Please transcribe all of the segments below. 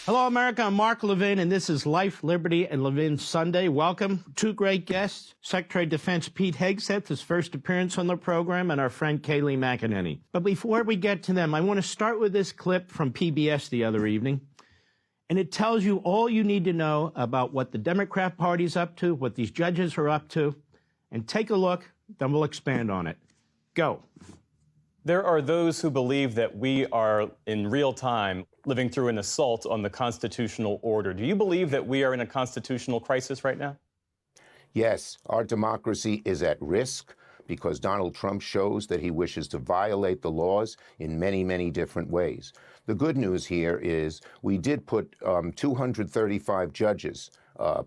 Hello, America. I'm Mark Levin, and this is Life, Liberty, and Levin Sunday. Welcome. Two great guests, Secretary of Defense Pete Hegseth, his first appearance on the program, and our friend Kayleigh McEnany. But before we get to them, I want to start with this clip from PBS the other evening. And it tells you all you need to know about what the Democrat Party's up to, what these judges are up to. And take a look, then we'll expand on it. Go. There are those who believe that we are, in real time, living through an assault on the constitutional order. Do you believe that we are in a constitutional crisis right now? Yes, our democracy is at risk because Donald Trump shows that he wishes to violate the laws in many, many different ways. The good news here is we did put 235 judges,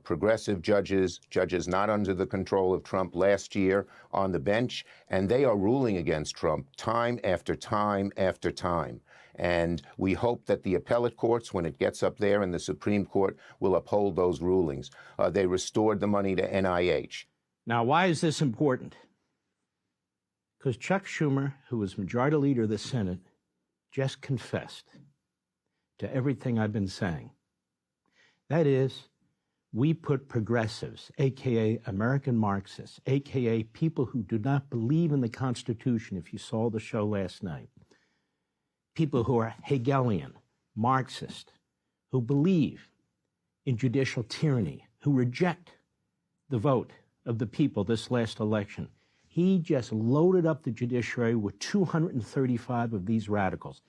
progressive judges, judges not under the control of Trump last year on the bench, and they are ruling against Trump time after time after time. And we hope that the appellate courts, when it gets up there in the Supreme Court, will uphold those rulings. They restored the money to NIH. Now, why is this important? Because Chuck Schumer, who was Majority Leader of the Senate, just confessed to everything I've been saying. That is, we put progressives, a.k.a. American Marxists, a.k.a. people who do not believe in the Constitution, if you saw the show last night, people who are Hegelian, Marxist, who believe in judicial tyranny, who reject the vote of the people this last election. He just loaded up the judiciary with 235 of these radicals.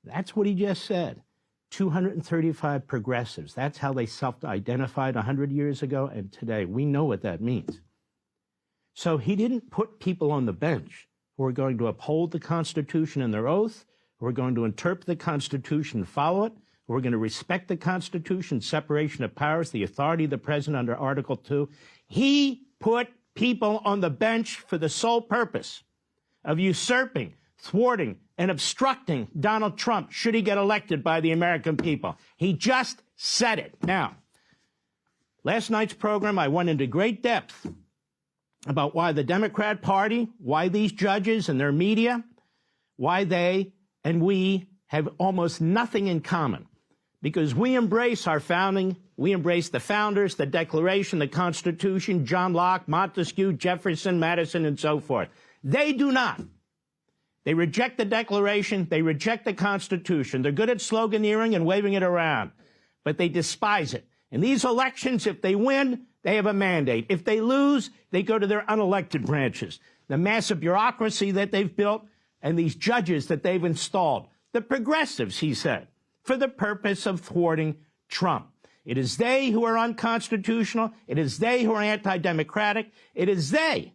That's what he just said. 235 progressives. That's how they self-identified 100 years ago and today. We know what that means. So he didn't put people on the bench who are going to uphold the Constitution and their oath, who are going to interpret the Constitution and follow it, who are going to respect the Constitution, separation of powers, the authority of the president under Article 2. He put people on the bench for the sole purpose of usurping, thwarting, and obstructing Donald Trump should he get elected by the American people. He just said it. Now, last night's program, I went into great depth about why the Democrat Party, why these judges and their media, why they and we have almost nothing in common. Because we embrace our founding, we embrace the founders, the Declaration, the Constitution, John Locke, Montesquieu, Jefferson, Madison, and so forth. They do not. They reject the Declaration, they reject the Constitution. They're good at sloganeering and waving it around, but they despise it. In these elections, if they win, they have a mandate. If they lose, they go to their unelected branches. The massive bureaucracy that they've built and these judges that they've installed. The progressives, he said, for the purpose of thwarting Trump. It is they who are unconstitutional. It is they who are anti-democratic. It is they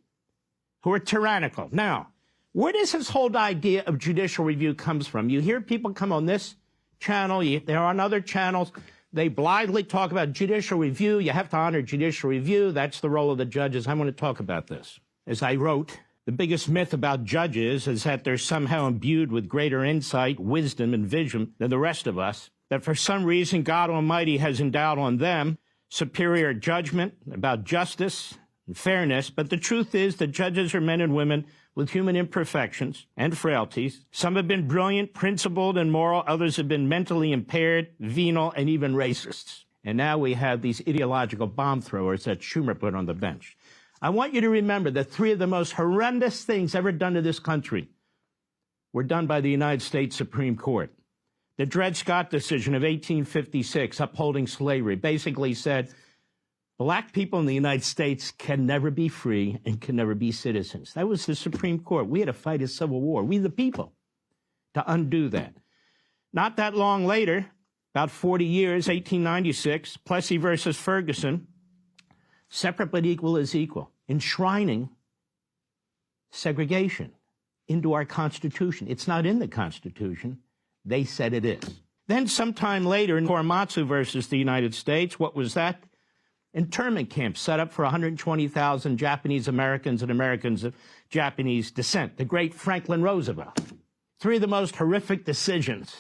who are tyrannical. Now, where does this whole idea of judicial review comes from? You hear people come on this channel, they're on other channels, they blithely talk about judicial review. You have to honor judicial review. That's the role of the judges. I want to talk about this. As I wrote, the biggest myth about judges is that they're somehow imbued with greater insight, wisdom, and vision than the rest of us, that for some reason God Almighty has endowed on them superior judgment about justice and fairness. But the truth is that judges are men and women with human imperfections and frailties. Some have been brilliant, principled, and moral. Others have been mentally impaired, venal, and even racists. And now we have these ideological bomb throwers that Schumer put on the bench. I want you to remember that three of the most horrendous things ever done to this country were done by the United States Supreme Court. The Dred Scott decision of 1856, upholding slavery, basically said black people in the United States can never be free and can never be citizens. That was the Supreme Court. We had to fight a civil war, we the people, to undo that. Not that long later, about 40 years, 1896, Plessy versus Ferguson, separate but equal is equal, enshrining segregation into our Constitution. It's not in the Constitution. They said it is. Then sometime later, in Korematsu versus the United States, what was that? Internment camps set up for 120,000 Japanese Americans and Americans of Japanese descent. The great Franklin Roosevelt. Three of the most horrific decisions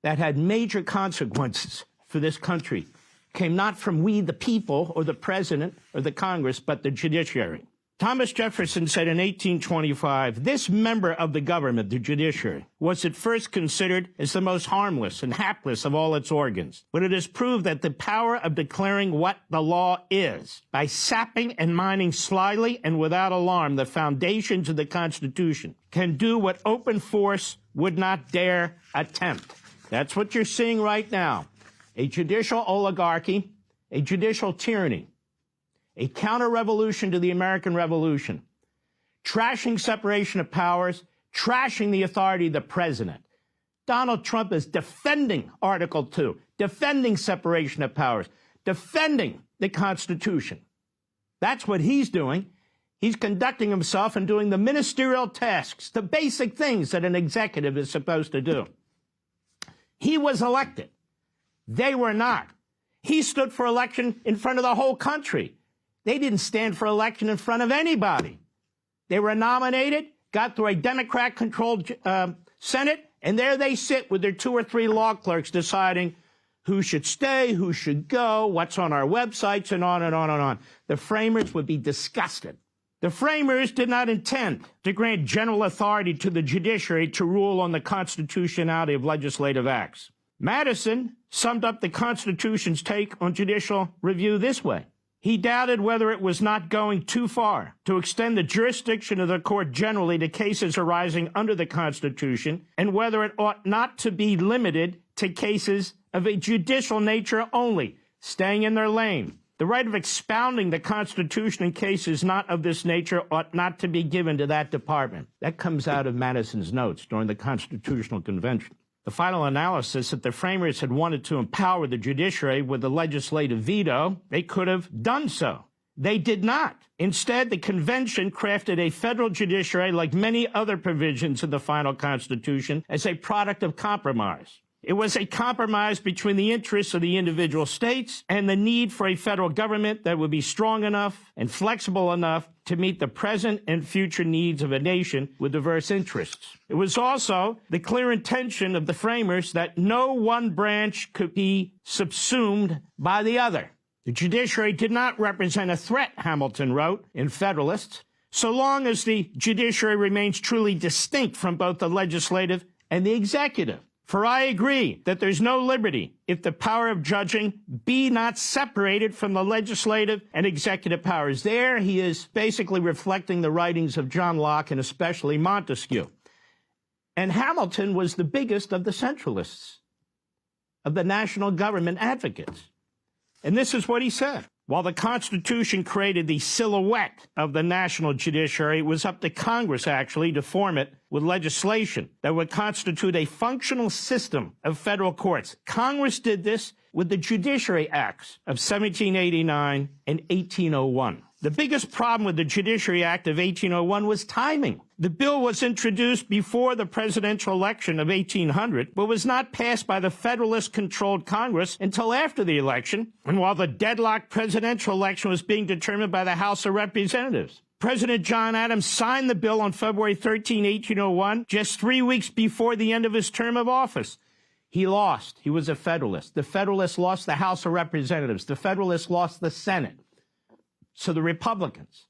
that had major consequences for this country came not from we, the people, or the president, or the Congress, but the judiciary. Thomas Jefferson said in 1825, this member of the government, the judiciary, was at first considered as the most harmless and hapless of all its organs. But it is proved that the power of declaring what the law is, by sapping and mining slyly and without alarm the foundations of the Constitution, can do what open force would not dare attempt. That's what you're seeing right now. A judicial oligarchy, a judicial tyranny, a counter-revolution to the American Revolution, trashing separation of powers, trashing the authority of the president. Donald Trump is defending Article 2, defending separation of powers, defending the Constitution. That's what he's doing. He's conducting himself and doing the ministerial tasks, the basic things that an executive is supposed to do. He was elected. They were not. He stood for election in front of the whole country. They didn't stand for election in front of anybody. They were nominated, got through a Democrat-controlled Senate, and there they sit with their 2 or 3 law clerks deciding who should stay, who should go, what's on our websites, and on and on and on. The framers would be disgusted. The framers did not intend to grant general authority to the judiciary to rule on the constitutionality of legislative acts. Madison summed up the Constitution's take on judicial review this way. He doubted whether it was not going too far to extend the jurisdiction of the court generally to cases arising under the Constitution, and whether it ought not to be limited to cases of a judicial nature only, staying in their lane. The right of expounding the Constitution in cases not of this nature ought not to be given to that department. That comes out of Madison's notes during the Constitutional Convention. The final analysis, that the framers had wanted to empower the judiciary with a legislative veto, they could have done so. They did not. Instead, the convention crafted a federal judiciary, like many other provisions of the final Constitution, as a product of compromise. It was a compromise between the interests of the individual states and the need for a federal government that would be strong enough and flexible enough to meet the present and future needs of a nation with diverse interests. It was also the clear intention of the framers that no one branch could be subsumed by the other. The judiciary did not represent a threat, Hamilton wrote in Federalists, so long as the judiciary remains truly distinct from both the legislative and the executive. For I agree that there's no liberty if the power of judging be not separated from the legislative and executive powers. There he is basically reflecting the writings of John Locke and especially Montesquieu. And Hamilton was the biggest of the centralists, of the national government advocates. And this is what he said. While the Constitution created the silhouette of the national judiciary, it was up to Congress, actually, to form it with legislation that would constitute a functional system of federal courts. Congress did this with the Judiciary Acts of 1789 and 1801. The biggest problem with the Judiciary Act of 1801 was timing. The bill was introduced before the presidential election of 1800, but was not passed by the Federalist-controlled Congress until after the election, and while the deadlocked presidential election was being determined by the House of Representatives. President John Adams signed the bill on February 13, 1801, just 3 weeks before the end of his term of office. He lost. He was a Federalist. The Federalists lost the House of Representatives. The Federalists lost the Senate. So the Republicans,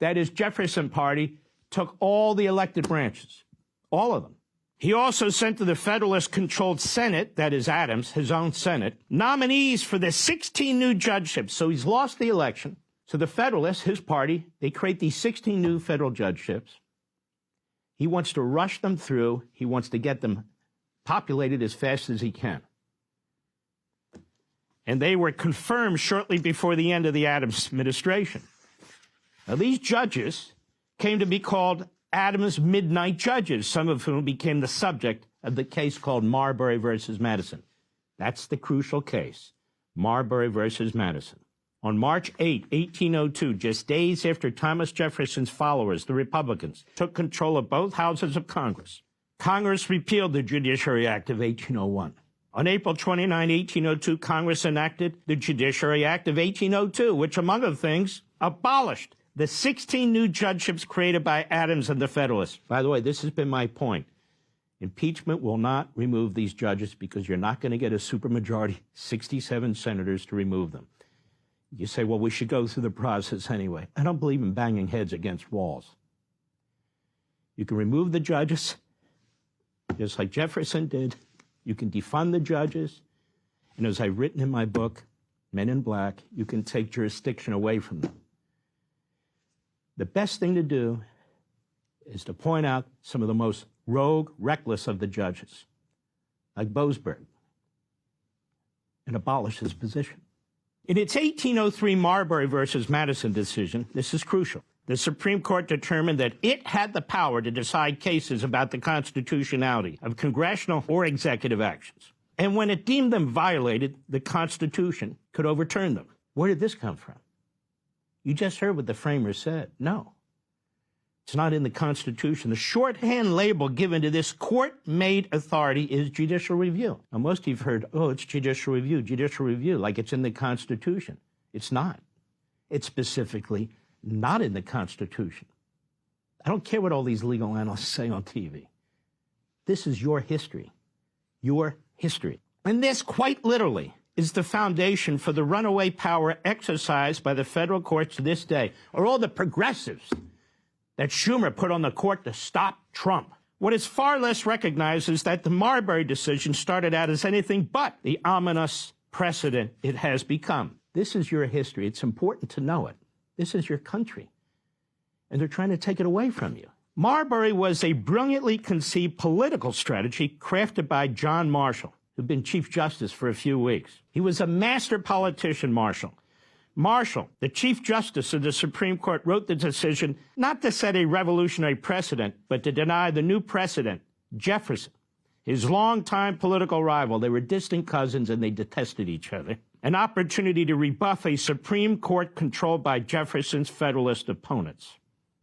that is Jefferson Party, took all the elected branches, all of them. He also sent to the Federalist-controlled Senate, that is Adams, his own Senate, nominees for the 16 new judgeships. So he's lost the election. So the Federalists, his party, they create these 16 new federal judgeships. He wants to rush them through. He wants to get them populated as fast as he can. And they were confirmed shortly before the end of the Adams administration. Now, these judges came to be called Adams Midnight Judges, some of whom became the subject of the case called Marbury versus Madison. That's the crucial case, Marbury versus Madison. On March 8, 1802, just days after Thomas Jefferson's followers, the Republicans, took control of both houses of Congress, Congress repealed the Judiciary Act of 1801. On April 29, 1802, Congress enacted the Judiciary Act of 1802, which, among other things, abolished the 16 new judgeships created by Adams and the Federalists. By the way, this has been my point. Impeachment will not remove these judges because you're not going to get a supermajority, 67 senators, to remove them. You say, well, we should go through the process anyway. I don't believe in banging heads against walls. You can remove the judges, just like Jefferson did. You can defund the judges. And as I've written in my book, Men in Black, you can take jurisdiction away from them. The best thing to do is to point out some of the most rogue, reckless of the judges, like Boasberg, and abolish his position. In its 1803 Marbury versus Madison decision, this is crucial. The Supreme Court determined that it had the power to decide cases about the constitutionality of congressional or executive actions. And when it deemed them violated, the Constitution could overturn them. Where did this come from? You just heard what the framers said. No, it's not in the Constitution. The shorthand label given to this court-made authority is judicial review. Now, most of you have heard, oh, it's judicial review, like it's in the Constitution. It's not. It's specifically not in the Constitution. I don't care what all these legal analysts say on TV. This is your history. Your history. And this, quite literally, is the foundation for the runaway power exercised by the federal courts to this day, or all the progressives that Schumer put on the court to stop Trump. What is far less recognized is that the Marbury decision started out as anything but the ominous precedent it has become. This is your history. It's important to know it. This is your country. And they're trying to take it away from you. Marbury was a brilliantly conceived political strategy crafted by John Marshall, who'd been Chief Justice for a few weeks. He was a master politician, Marshall. Marshall, the Chief Justice of the Supreme Court, wrote the decision not to set a revolutionary precedent, but to deny the new precedent, Jefferson, his longtime political rival. They were distant cousins and they detested each other. An opportunity to rebuff a Supreme Court controlled by Jefferson's Federalist opponents.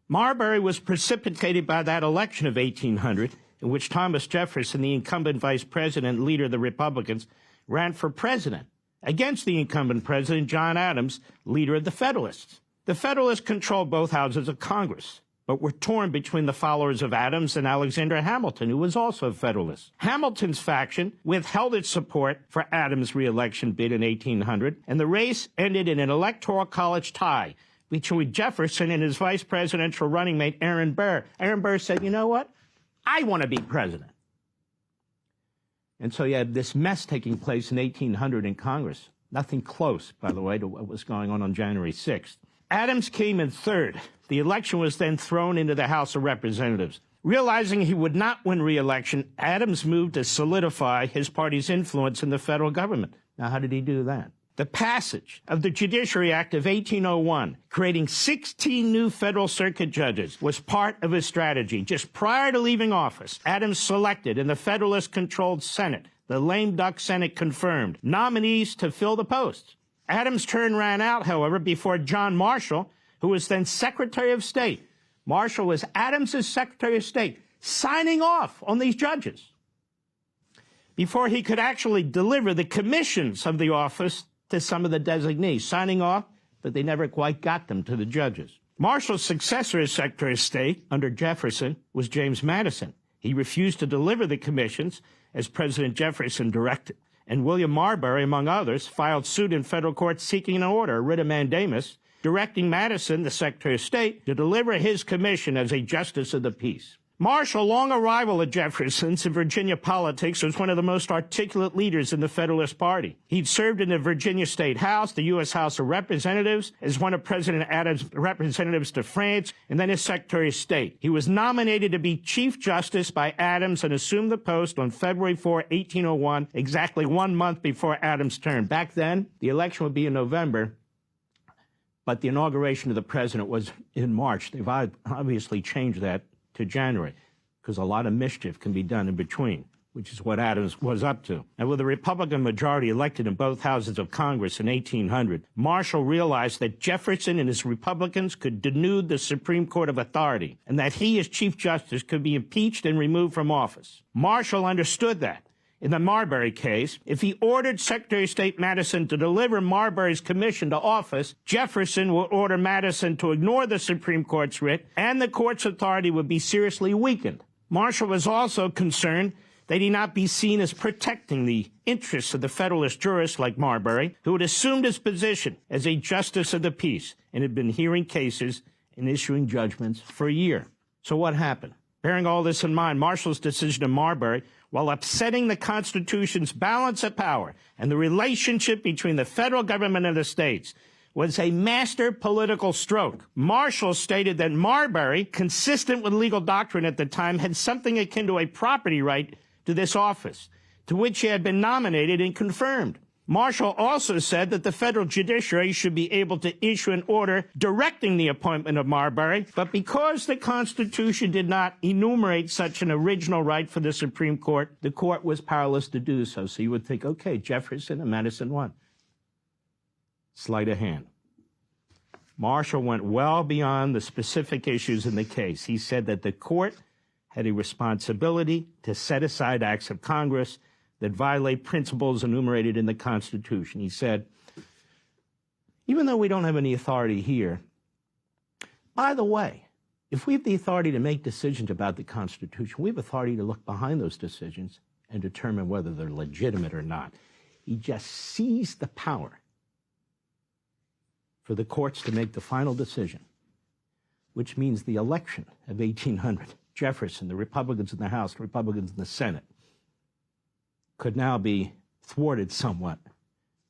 Marbury was precipitated by that election of 1800, in which Thomas Jefferson, the incumbent vice president and leader of the Republicans, ran for president against the incumbent president, John Adams, leader of the Federalists. The Federalists controlled both houses of Congress, but were torn between the followers of Adams and Alexander Hamilton, who was also a Federalist. Hamilton's faction withheld its support for Adams' re-election bid in 1800, and the race ended in an electoral college tie between Jefferson and his vice presidential running mate, Aaron Burr. Aaron Burr said, you know what? I want to be president. And so you had this mess taking place in 1800 in Congress. Nothing close, by the way, to what was going on January 6th. Adams came in third. The election was then thrown into the House of Representatives. Realizing he would not win re-election, Adams moved to solidify his party's influence in the federal government. Now, how did he do that? The passage of the Judiciary Act of 1801, creating 16 new federal circuit judges, was part of his strategy. Just prior to leaving office, Adams selected in the Federalist-controlled Senate, the lame duck Senate confirmed, nominees to fill the posts. Adams' turn ran out, however, before John Marshall, who was then Secretary of State. Marshall was Adams' Secretary of State, signing off on these judges before he could actually deliver the commissions of the office to some of the designees, signing off, but they never quite got them to the judges. Marshall's successor as Secretary of State under Jefferson was James Madison. He refused to deliver the commissions as President Jefferson directed. And William Marbury, among others, filed suit in federal court seeking an order, a writ of mandamus, directing Madison, the Secretary of State, to deliver his commission as a justice of the peace. Marshall, long a rival of Jefferson's in Virginia politics, was one of the most articulate leaders in the Federalist Party. He'd served in the Virginia State House, the U.S. House of Representatives, as one of President Adams' representatives to France, and then as Secretary of State. He was nominated to be Chief Justice by Adams and assumed the post on February 4, 1801, exactly 1 month before Adams' term. Back then, the election would be in November, but the inauguration of the president was in March. They've obviously changed that to January, because a lot of mischief can be done in between, which is what Adams was up to. And with a Republican majority elected in both houses of Congress in 1800, Marshall realized that Jefferson and his Republicans could denude the Supreme Court of authority, and that he, as Chief Justice, could be impeached and removed from office. Marshall understood that. In the Marbury case, if he ordered Secretary of State Madison to deliver Marbury's commission to office, Jefferson would order Madison to ignore the Supreme Court's writ, and the court's authority would be seriously weakened. Marshall was also concerned that he not be seen as protecting the interests of the Federalist jurists like Marbury, who had assumed his position as a justice of the peace and had been hearing cases and issuing judgments for a year. So what happened? Bearing all this in mind, Marshall's decision in Marbury, while upsetting the Constitution's balance of power and the relationship between the federal government and the states, was a master political stroke. Marshall stated that Marbury, consistent with legal doctrine at the time, had something akin to a property right to this office, to which he had been nominated and confirmed. Marshall also said that the federal judiciary should be able to issue an order directing the appointment of Marbury, but because the Constitution did not enumerate such an original right for the Supreme Court, the court was powerless to do so. So you would think, okay, Jefferson and Madison won. Sleight of hand. Marshall went well beyond the specific issues in the case. He said that the court had a responsibility to set aside acts of Congress that violate principles enumerated in the Constitution. He said, even though we don't have any authority here, by the way, if we have the authority to make decisions about the Constitution, we have authority to look behind those decisions and determine whether they're legitimate or not. He just seized the power for the courts to make the final decision, which means the election of 1800, Jefferson, the Republicans in the House, the Republicans in the Senate, could now be thwarted somewhat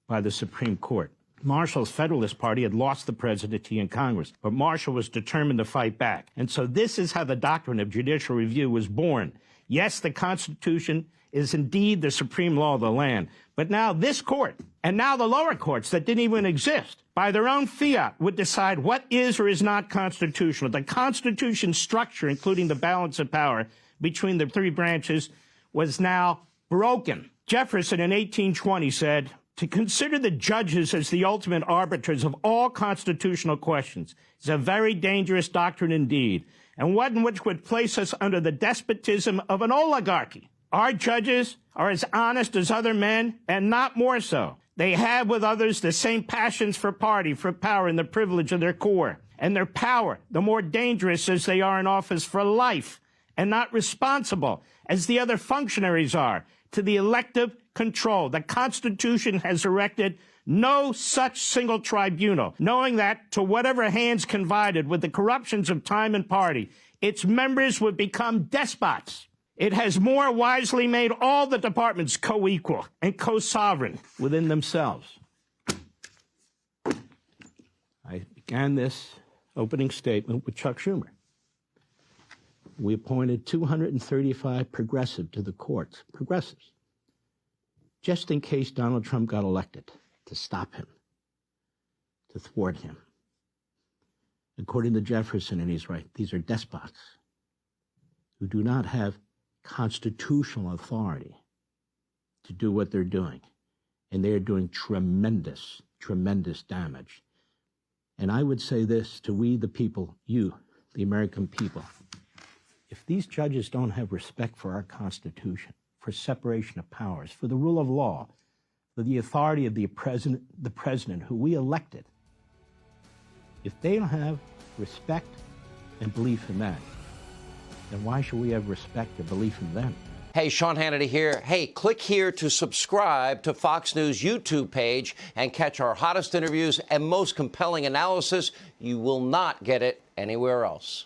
by the Supreme Court. Marshall's Federalist Party had lost the presidency in Congress, but Marshall was determined to fight back. And so this is how the doctrine of judicial review was born. Yes, the Constitution is indeed the supreme law of the land, but now this court, and now the lower courts that didn't even exist, by their own fiat would decide what is or is not constitutional. The Constitution's structure, including the balance of power between the three branches, was now broken. Jefferson in 1820 said, to consider the judges as the ultimate arbiters of all constitutional questions is a very dangerous doctrine indeed, and one which would place us under the despotism of an oligarchy. Our judges are as honest as other men, and not more so. They have with others the same passions for party, for power, and the privilege of their core. And their power, the more dangerous as they are in office for life, and not responsible, as the other functionaries are, to the elective control. The Constitution has erected no such single tribunal, knowing that, to whatever hands confided with the corruptions of time and party, its members would become despots. It has more wisely made all the departments co-equal and co-sovereign within themselves. I began this opening statement with Chuck Schumer. We appointed 235 progressives to the courts, progressives, just in case Donald Trump got elected, to stop him, to thwart him. According to Jefferson, and he's right, these are despots who do not have constitutional authority to do what they're doing. And they are doing tremendous, tremendous damage. And I would say this to we, the people, you, the American people. If these judges don't have respect for our Constitution, for separation of powers, for the rule of law, for the authority of the president who we elected, if they don't have respect and belief in that, then why should we have respect or belief in them? Hey, Sean Hannity here. Hey, click here to subscribe to Fox News YouTube page and catch our hottest interviews and most compelling analysis. You will not get it anywhere else.